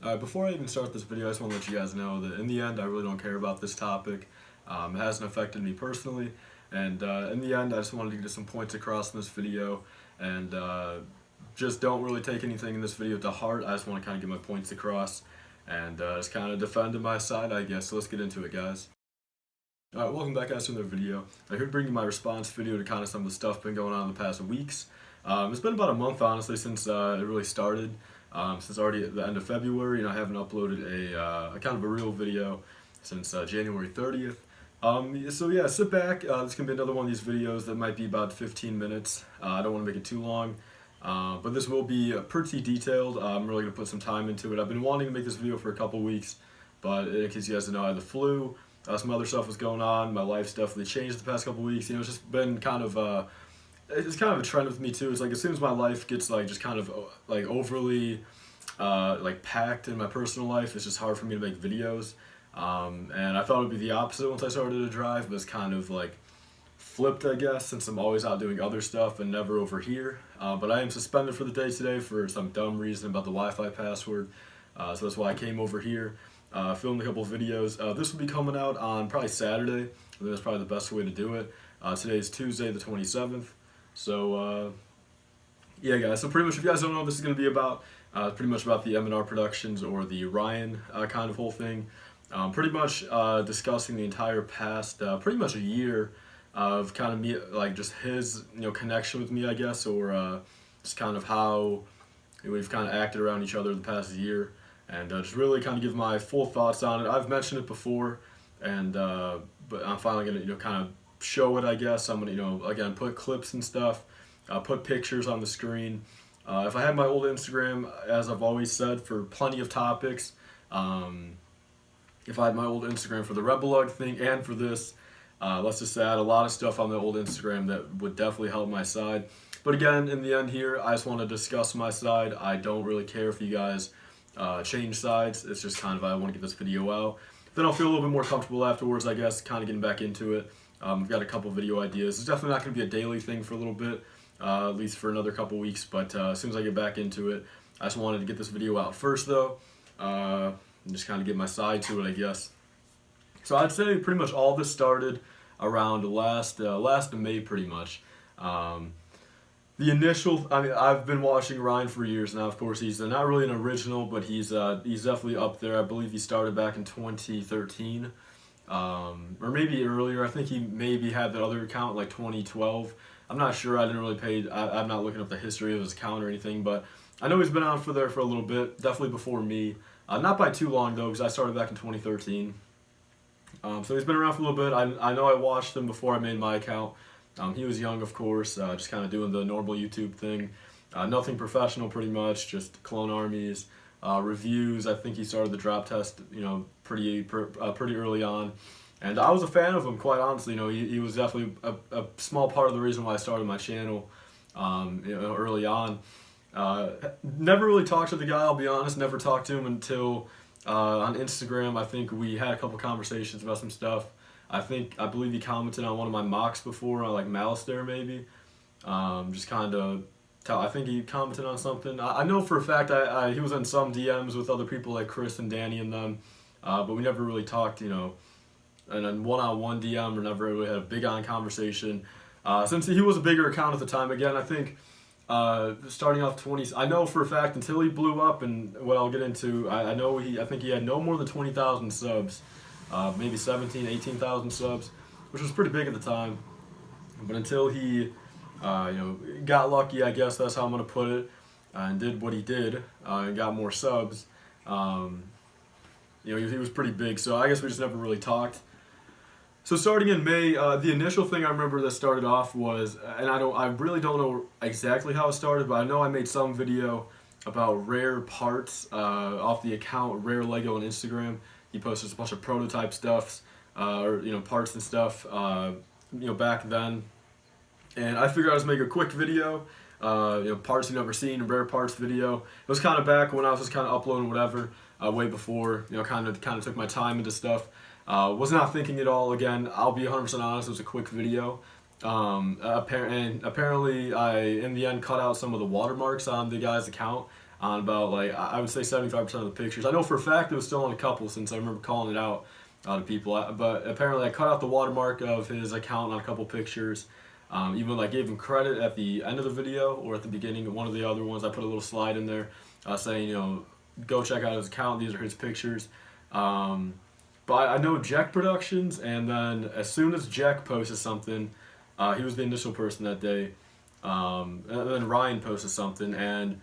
Before I even start this video, I just want to let you guys know that in the end, I really don't care about this topic. It hasn't affected me personally, and in the end, I just wanted to get some points across in this video, and just don't really take anything in this video to heart. I just want to kind of get my points across, and just kind of defend my side, I guess. So let's get into it, guys. Alright, welcome back guys to another video. I'm here to bring you my response video to kind of some of the stuff been going on in the past weeks. It's been about a month, honestly, since it really started. Since already at the end of February, and I haven't uploaded a kind of a real video since January 30th. So yeah, sit back. This can be another one of these videos that might be about 15 minutes. I don't want to make it too long, but this will be pretty detailed. I'm really going to put some time into it. I've been wanting to make this video for a couple weeks, but in case you guys didn't know, I had the flu. Some other stuff was going on. My life's definitely changed the past couple weeks. You know, it's just been kind of it's kind of a trend with me too. It's like as soon as my life gets like just kind of like overly like packed in my personal life, it's just hard for me to make videos. And I thought it would be the opposite once I started to drive, but it's kind of like flipped, I guess, since I'm always out doing other stuff and never over here. But I am suspended for the day today for some dumb reason about the Wi-Fi password. So that's why I came over here, filmed a couple of videos. This will be coming out on probably Saturday. I think that's probably the best way to do it. Today is Tuesday the 27th. So, yeah, guys, so pretty much if you guys don't know what this is going to be about, pretty much about the MandRproductions or the Ryan kind of whole thing. Pretty much discussing the entire past, pretty much a year of kind of me, like just his, connection with me, I guess, or just kind of how we've kind of acted around each other the past year, and just really kind of give my full thoughts on it. I've mentioned it before, and but I'm finally going to, kind of show it, I guess. I'm going to, again, put clips and stuff, put pictures on the screen. If I had my old Instagram, as I've always said, for plenty of topics, if I had my old Instagram for the Rebelug thing and for this, let's just say I had a lot of stuff on the old Instagram that would definitely help my side. But again, in the end here, I just want to discuss my side. I don't really care if you guys change sides. It's just kind of I want to get this video out. Then I'll feel a little bit more comfortable afterwards, I guess, kind of getting back into it. I've got a couple video ideas. It's definitely not going to be a daily thing for a little bit, at least for another couple weeks, but as soon as I get back into it, I just wanted to get this video out first, though, and just kind of get my side to it, I guess. So I'd say pretty much all this started around last May, pretty much. The initial, I mean, I've been watching Ryan for years now. Of course, he's not really an original, but he's definitely up there. I believe he started back in 2013, or maybe earlier. I think he maybe had that other account like 2012. I'm not sure. I didn't really pay. I'm not looking up the history of his account or anything, but I know he's been on for there for a little bit. Definitely before me. Not by too long though, because I started back in 2013. So he's been around for a little bit. I know I watched him before I made my account. He was young, of course, just kind of doing the normal YouTube thing. Nothing professional, pretty much, just clone armies, reviews. I think he started the drop test, pretty early on. And I was a fan of him, quite honestly. He was definitely a small part of the reason why I started my channel, early on. Never really talked to the guy, I'll be honest. Never talked to him until on Instagram. I think we had a couple conversations about some stuff. I believe he commented on one of my mocks before, on like Malistaire maybe. Just kind of, I think he commented on something. I know for a fact he was in some DMs with other people like Chris and Danny and them, but we never really talked, and then one-on-one DM, or never really had a big on conversation. Since he was a bigger account at the time, again, I think starting off 20, I know for a fact until he blew up, and what I'll get into, I think he had no more than 20,000 subs. Maybe 17, 18,000 subs, which was pretty big at the time. But until he, got lucky, I guess that's how I'm going to put it, and did what he did, and got more subs, he was pretty big. So I guess we just never really talked. So starting in May, the initial thing I remember that started off was, and I really don't know exactly how it started, but I know I made some video about rare parts off the account Rare Lego on Instagram. He posted a bunch of prototype stuffs, or parts and stuff, back then. And I figured I'd just make a quick video, parts you've never seen, a rare parts video. It was kind of back when I was just kind of uploading whatever, way before, kind of took my time into stuff. Was not thinking at all. Again, I'll be 100% honest. It was a quick video. And apparently, I in the end cut out some of the watermarks on the guy's account on about, like, I would say 75% of the pictures. I know for a fact it was still on a couple, since I remember calling it out to people, but apparently I cut out the watermark of his account on a couple pictures. Even like gave him credit at the end of the video or at the beginning of one of the other ones. I put a little slide in there saying, you know, go check out his account, these are his pictures. But I know Jack Productions, and then as soon as Jack posted something, he was the initial person that day, and then Ryan posted something, and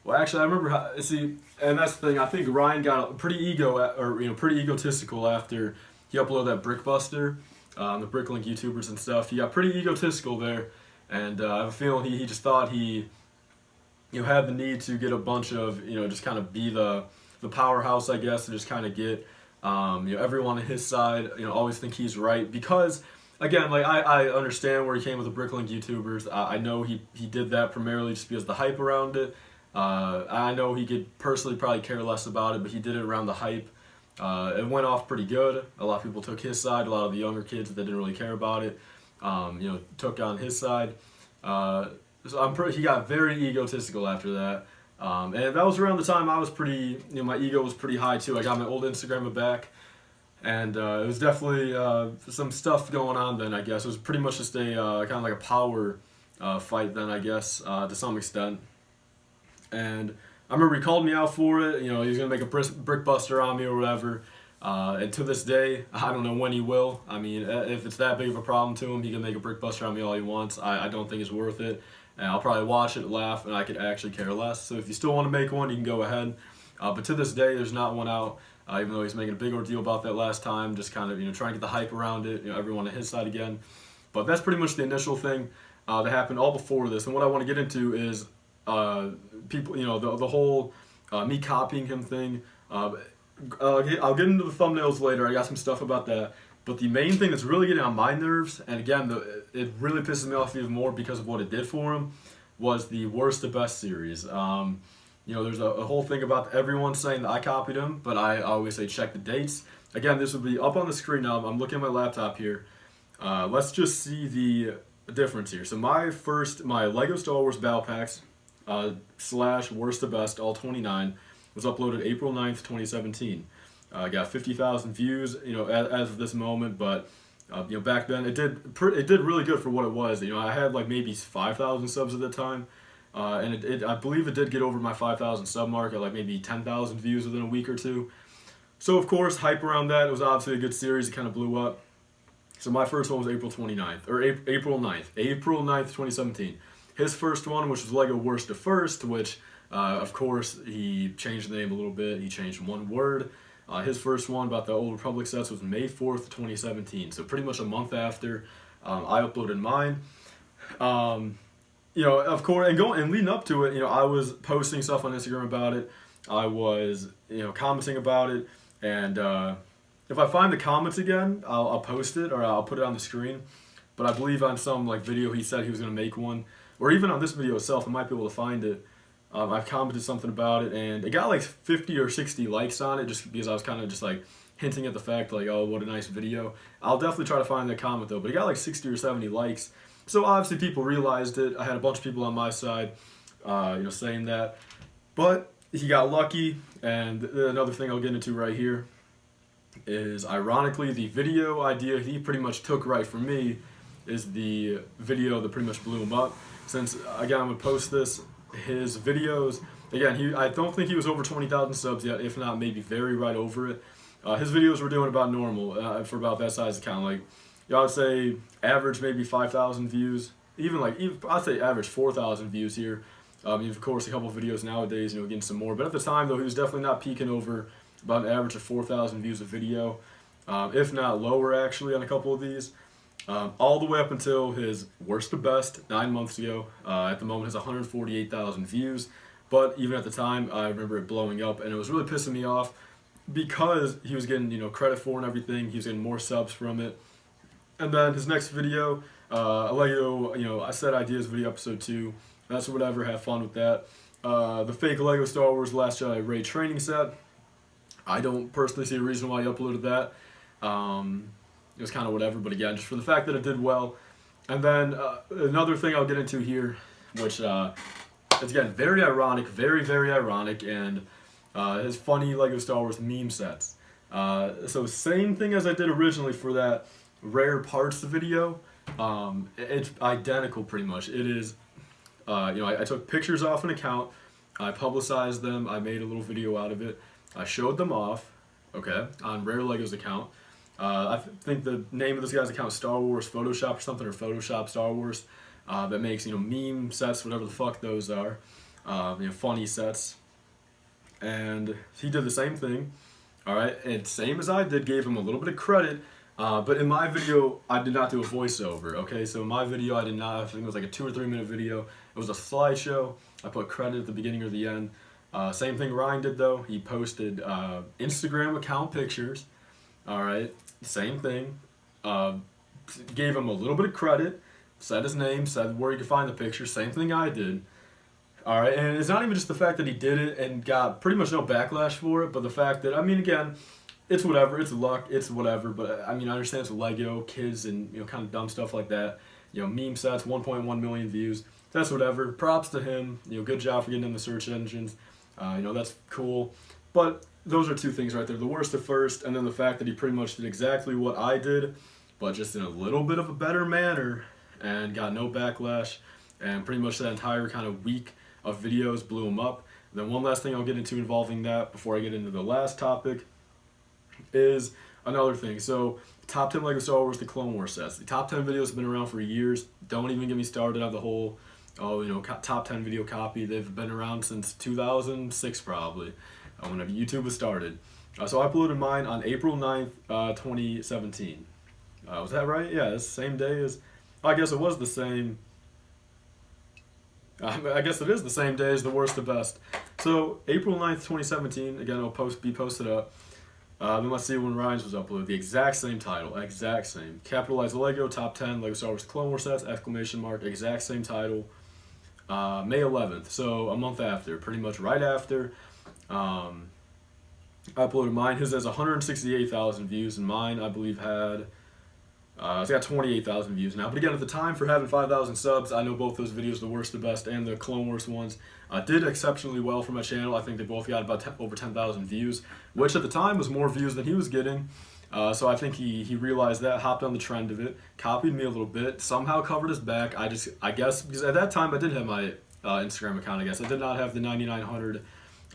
well, actually, I remember see, and that's the thing. I think Ryan got pretty pretty egotistical after he uploaded that Brickbuster, the Bricklink YouTubers and stuff. He got pretty egotistical there, and I have a feeling he just thought he, you know, had the need to get a bunch of, you know, just kind of be the powerhouse, I guess, and just kind of get you know, everyone on his side, you know, always think he's right, because again, like, I understand where he came with the Bricklink YouTubers. I know he did that primarily just because of the hype around it. I know he could personally probably care less about it, but he did it around the hype. It went off pretty good. A lot of people took his side. A lot of the younger kids that didn't really care about it, you know, took on his side. So he got very egotistical after that. And that was around the time I was pretty, you know, my ego was pretty high too. I got my old Instagram back, and it was definitely some stuff going on then, I guess. It was pretty much just a kind of like a power fight then, I guess, to some extent. And I remember he called me out for it. You know, he was going to make a brickbuster on me or whatever. And to this day, I don't know when he will. I mean, if it's that big of a problem to him, he can make a brickbuster on me all he wants. I don't think it's worth it. And I'll probably watch it, laugh, and I could actually care less. So if you still want to make one, you can go ahead. But to this day, there's not one out, even though he's making a big ordeal about that last time, just kind of, you know, trying to get the hype around it, you know, everyone on his side again. But that's pretty much the initial thing that happened all before this. And what I want to get into is people, you know, the whole me copying him thing. I'll get into the thumbnails later. I got some stuff about that. But the main thing that's really getting on my nerves, and again, it really pisses me off even more because of what it did for him, was the Worst to Best series. You know, there's a whole thing about everyone saying that I copied him, but I always say check the dates. Again, this will be up on the screen now. I'm looking at my laptop here. Let's just see the difference here. So my Lego Star Wars Battle Packs / Worst to Best, all 29, was uploaded April 9th, 2017. Got 50,000 views, you know, as of this moment, but you know, back then it did really good for what it was. You know, I had like maybe 5,000 subs at the time, and I believe it did get over my 5,000 sub mark at like maybe 10,000 views within a week or two. So of course, hype around that. It was obviously a good series. It kind of blew up. So my first one was April 29th, or April 9th, 2017. His first one, which was Lego Worst to First, which of course he changed the name a little bit. He changed one word. His first one about the Old Republic sets was May 4th, 2017. So pretty much a month after I uploaded mine. You know, of course, and leading up to it, you know, I was posting stuff on Instagram about it. I was, you know, commenting about it, and if I find the comments again, I'll post it or I'll put it on the screen. But I believe on some like video he said he was gonna make one, or even on this video itself, I might be able to find it. I've commented something about it, and it got like 50 or 60 likes on it, just because I was kind of just like hinting at the fact like, oh, what a nice video. I'll definitely try to find that comment though, but it got like 60 or 70 likes. So obviously people realized it. I had a bunch of people on my side, you know, saying that. But he got lucky, and another thing I'll get into right here is, ironically, the video idea he pretty much took right from me is the video that pretty much blew him up. Since, again, I'm going to post this, his videos, again, I don't think he was over 20,000 subs yet, if not maybe very right over it. His videos were doing about normal for about that size account. Like, you know, I would say average maybe 5,000 views, I'd say average 4,000 views here. Of course, a couple of videos nowadays, you know, getting some more. But at the time, though, he was definitely not peaking over about an average of 4,000 views a video, if not lower, actually, on a couple of these. All the way up until his Worst to Best 9 months ago. At the moment, has 148,000 views. But even at the time, I remember it blowing up, and it was really pissing me off because he was getting, you know, credit for and everything. He was getting more subs from it. And then his next video, a Lego, you know, I said ideas video episode 2. That's whatever, have fun with that. The fake Lego Star Wars Last Jedi Rey training set. I don't personally see a reason why he uploaded that. It was kind of whatever, but again, just for the fact that it did well. And then another thing I'll get into here, which it's again very ironic, very ironic, and his funny Lego Star Wars meme sets. So same thing as I did originally for that rare parts video. It's identical pretty much. It is, I took pictures off an account, I publicized them, I made a little video out of it, I showed them off, okay, on Rare Lego's account. I think the name of this guy's account is Star Wars Photoshop or something, or Photoshop Star Wars, that makes, meme sets, whatever the fuck those are, funny sets. And he did the same thing, alright, and same as I did, gave him a little bit of credit, but in my video, I did not do a voiceover, okay? So in my video, I did not, I think it was like a 2 or 3 minute video. It was a slideshow. I put credit at the beginning or the end. Same thing Ryan did though. He posted Instagram account pictures, alright? Same thing. Gave him a little bit of credit, said his name, said where you could find the picture. Same thing I did. Alright, and it's not even just the fact that he did it and got pretty much no backlash for it, but the fact that, again, it's whatever, it's luck, it's whatever, but I understand it's Lego, kids, and, kind of dumb stuff like that. Meme sets, 1.1 million views, that's whatever. Props to him, good job for getting in the search engines, that's cool. But those are two things right there, the worst at first, and then the fact that he pretty much did exactly what I did, but just in a little bit of a better manner, and got no backlash, and pretty much that entire kind of week of videos blew him up. And then one last thing I'll get into involving that before I get into the last topic is another thing. So top 10 Lego Star Wars, the Clone Wars sets. The top 10 videos have been around for years. Don't even get me started on the whole, top 10 video copy. They've been around since 2006 probably, whenever YouTube was started. So I uploaded mine on April 9th, 2017. Was that right? Yeah, it's the same day as, I guess it was the same. I guess it is the same day as the worst to best. So April 9th, 2017, again, it'll be posted up. Then let's see when Ryan's was uploaded. The exact same title, exact same. Capitalized Lego, top 10, Lego Star Wars Clone Wars sets, exclamation mark, exact same title. May 11th, so a month after, pretty much right after. I uploaded mine. His has 168,000 views, and mine, I believe, had... it's got 28,000 views now, but again, at the time for having 5,000 subs, I know both those videos, the worst, the best, and the Clone Wars ones, did exceptionally well for my channel. I think they both got about over 10,000 views, which at the time was more views than he was getting. So I think he realized that, hopped on the trend of it, copied me a little bit, somehow covered his back. I guess, because at that time I did have my Instagram account, I guess. I did not have the 9,900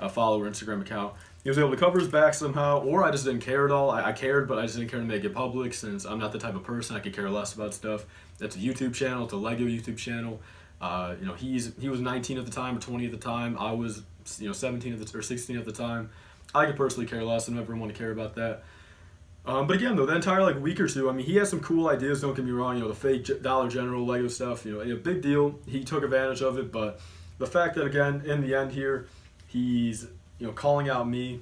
follower Instagram account. He was able to cover his back somehow, or I just didn't care at all. I cared, but I just didn't care to make it public since I'm not the type of person. I could care less about stuff. It's a YouTube channel. It's a Lego YouTube channel. He was 19 at the time or 20 at the time. I was 17 or 16 at the time. I could personally care less. I never want to care about that. But again, though, the entire week or two, he has some cool ideas. Don't get me wrong. The fake Dollar General Lego stuff. A big deal. He took advantage of it, but the fact that again, in the end here, he's calling out me,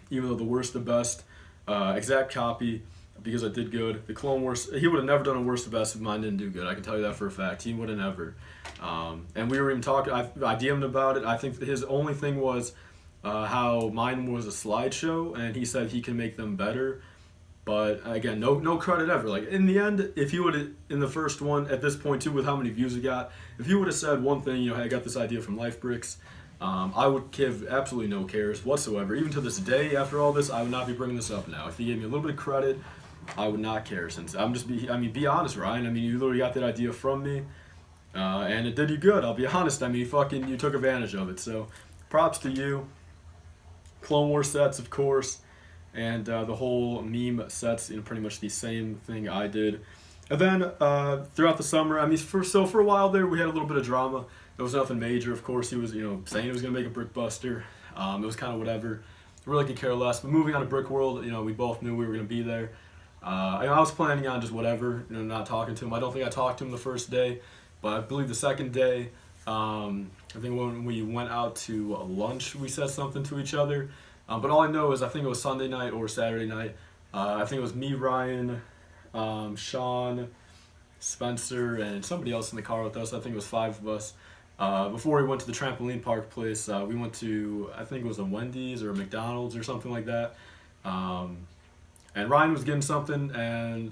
even though the worst, the best, exact copy, because I did good. The Clone Wars, he would have never done a worst, the best if mine didn't do good. I can tell you that for a fact. He would have never. And we were even talking, I DM'd about it. I think his only thing was how mine was a slideshow, and he said he can make them better. But again, no credit ever. In the end, if he would have, in the first one, at this point too, with how many views he got, if he would have said one thing, hey, I got this idea from LifeBricks, I would give absolutely no cares whatsoever. Even to this day, after all this, I would not be bringing this up now. If he gave me a little bit of credit, I would not care. Since be honest, Ryan. You literally got that idea from me, and it did you good. I'll be honest. You took advantage of it. So, props to you. Clone Wars sets, of course, and the whole meme sets. Pretty much the same thing I did. And then throughout the summer, for a while there, we had a little bit of drama. There was nothing major. Of course, he was, saying he was going to make a brick buster. It was kind of whatever. Really could care less. But moving on to Brick World, we both knew we were going to be there. I was planning on just whatever, not talking to him. I don't think I talked to him the first day, but I believe the second day, I think when we went out to lunch, we said something to each other. But all I know is I think it was Sunday night or Saturday night. I think it was me, Ryan, Sean, Spencer, and somebody else in the car with us. I think it was 5 of us. Before we went to the trampoline park place, we went to, I think it was a Wendy's or a McDonald's or something like that. And Ryan was getting something, and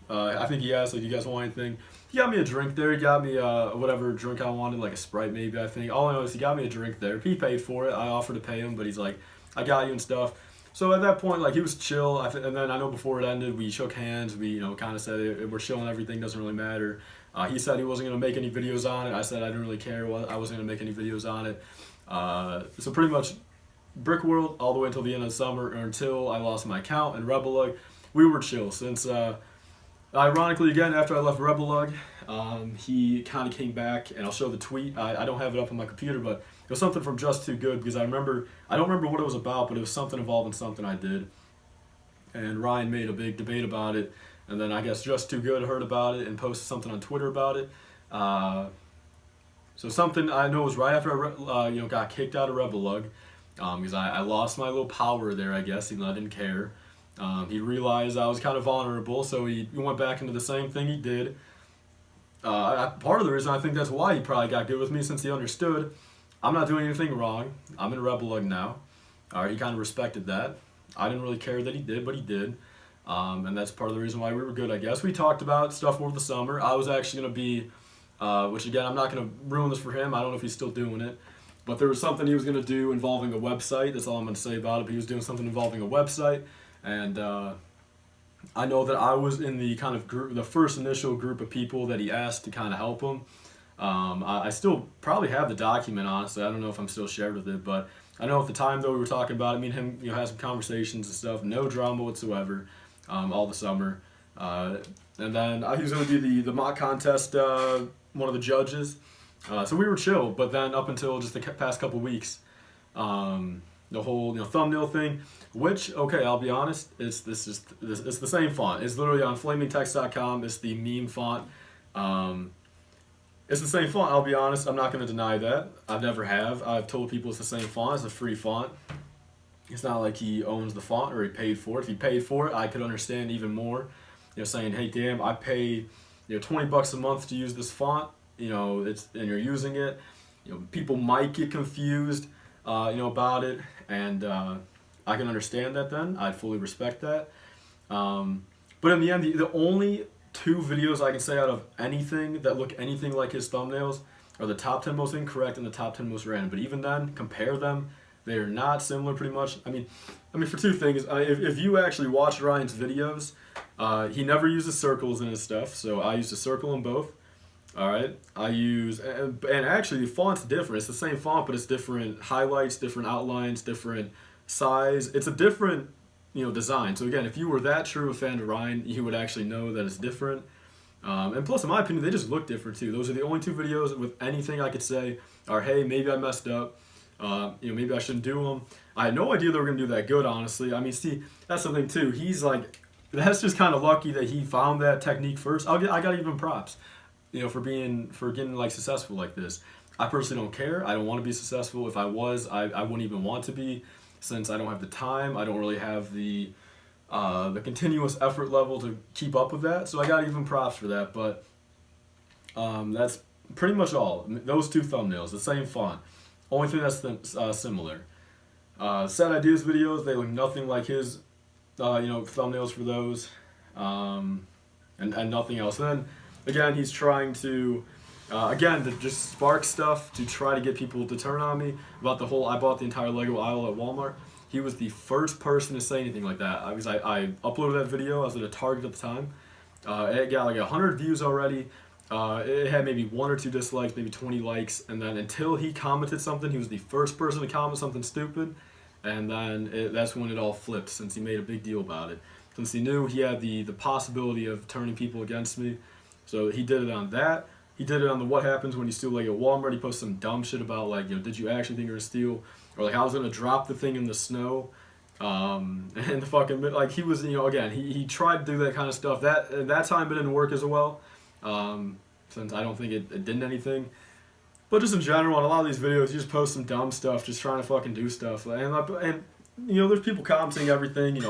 I think he asked, like, you guys want anything? He got me a drink there. He got me whatever drink I wanted, like a Sprite maybe, I think. All I know is he got me a drink there. He paid for it. I offered to pay him, but he's like, I got you and stuff. So at that point, like, he was chill. And then I know before it ended, we shook hands. We, kind of said we're chilling, everything doesn't really matter. He said he wasn't going to make any videos on it. I said I didn't really care. I wasn't going to make any videos on it. So pretty much Brick World all the way until the end of the summer, or until I lost my account, and Rebelug, we were chill. Since, ironically, again, after I left Rebelug, he kind of came back, and I'll show the tweet. I don't have it up on my computer, but it was something from Just Too Good, because I don't remember what it was about, but it was something involving something I did. And Ryan made a big debate about it, and then I guess Just Too Good heard about it and posted something on Twitter about it. So something I know was right after I got kicked out of Rebelug, because I lost my little power there, I guess, even though I didn't care. He realized I was kind of vulnerable, so he went back into the same thing he did. Part of the reason I think that's why he probably got good with me, since he understood I'm not doing anything wrong. I'm in Rebelug now. He kind of respected that. I didn't really care that he did, but he did. And that's part of the reason why we were good, I guess. We talked about stuff over the summer. I was actually going to be, which again, I'm not going to ruin this for him. I don't know if he's still doing it. But there was something he was going to do involving a website. That's all I'm going to say about it. But he was doing something involving a website. And I know that I was in the kind of group, the first initial group of people that he asked to kind of help him. I still probably have the document, honestly. I don't know if I'm still shared with it, but I know at the time, though, we were talking about it. Me and him, had some conversations and stuff. No drama whatsoever, all the summer. And then he was going to be the mock contest, one of the judges. So we were chill, but then up until just the past couple weeks, the whole thumbnail thing, which, okay, I'll be honest, it's the same font. It's literally on flamingtext.com. It's the meme font. It's the same font, I'll be honest. I'm not going to deny that. I never have. I've told people it's the same font. It's a free font. It's not like he owns the font or he paid for it. If he paid for it, I could understand even more. Saying, hey, damn, I pay $20 a month to use this font. And you're using it. People might get confused, about it, and I can understand that. Then I'd fully respect that. But in the end, the only 2 videos I can say out of anything that look anything like his thumbnails are the top 10 most incorrect and the top 10 most random. But even then, compare them. They are not similar, pretty much. I mean, for 2 things. If you actually watch Ryan's videos, he never uses circles in his stuff, so I use a circle in both. All right, I use, and actually the font's different. It's the same font, but it's different highlights, different outlines, different size. It's a different, design. So again, if you were that true a fan of Ryan, you would actually know that it's different. And plus, in my opinion, they just look different too. Those are the only 2 videos with anything I could say are, hey, maybe I messed up. Maybe I shouldn't do them. I had no idea they were gonna do that good, honestly. I mean, see, that's the thing too. He's like, that's just kind of lucky that he found that technique first. I got to give him props. For getting like successful like this. I personally don't care. I don't want to be successful. If I was, I wouldn't even want to be, since I don't have the time. I don't really have the continuous effort level to keep up with that. So I got to give him props for that. But that's pretty much all. Those 2 thumbnails, the same font. Only thing that's similar. Sad Ideas videos, they look nothing like his, thumbnails for those, and nothing else. Then again, he's trying to, to just spark stuff to try to get people to turn on me about the whole, I bought the entire Lego aisle at Walmart. He was the first person to say anything like that. Because I uploaded that video. I was at a Target at the time. It got like 100 views already. It had maybe 1 or 2 dislikes, maybe 20 likes. And then until he commented something, he was the first person to comment something stupid. And then that's when it all flipped, since he made a big deal about it. Since he knew he had the possibility of turning people against me. So he did it on that. He did it on the what happens when you steal like at Walmart. He posted some dumb shit about like, did you actually think you were gonna steal? Or like I was gonna drop the thing in the snow. And the fucking, like he was, again, he tried to do that kind of stuff. That time it didn't work as well. Since I don't think it did anything. But just in general, on a lot of these videos, you just post some dumb stuff, just trying to fucking do stuff. And there's people commenting everything,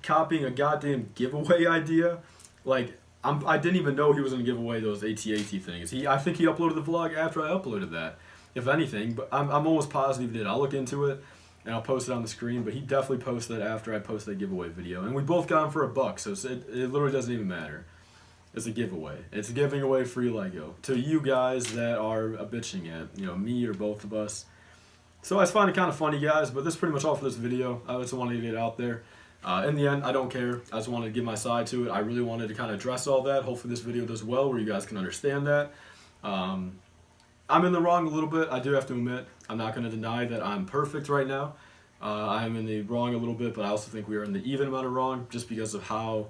copying a goddamn giveaway idea. Like, I didn't even know he was going to give away those AT-AT things. I think he uploaded the vlog after I uploaded that, if anything. But I'm almost positive he did. I'll look into it. and I'll post it on the screen, but he definitely posted it after I posted that giveaway video. And we both got him for $1, so it literally doesn't even matter. It's a giveaway. It's giving away free Lego to you guys that are bitching at, me or both of us. So I just find it kind of funny, guys, but this is pretty much all for this video. I just wanted to get it out there. In the end, I don't care. I just wanted to give my side to it. I really wanted to kind of address all that. Hopefully this video does well where you guys can understand that. I'm in the wrong a little bit. I do have to admit. I'm not going to deny that I'm perfect right now. I am in the wrong a little bit, but I also think we are in the even amount of wrong just because of how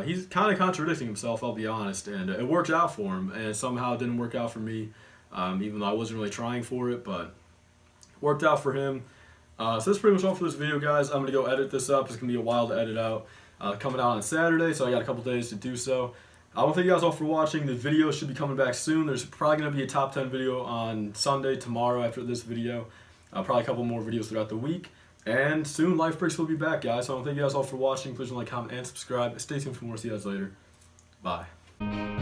he's kind of contradicting himself, I'll be honest. And it worked out for him, and somehow it didn't work out for me, even though I wasn't really trying for it, but it worked out for him. So that's pretty much all for this video, guys. I'm going to go edit this up. It's going to be a while to edit out. Coming out on Saturday, so I got a couple days to do so. I want to thank you guys all for watching. The video should be coming back soon. There's probably going to be a top 10 video on Sunday, tomorrow after this video. Probably a couple more videos throughout the week. And soon, LifeBrickS will be back, guys. So I want to thank you guys all for watching. Please like, comment, and subscribe. Stay tuned for more. See you guys later. Bye.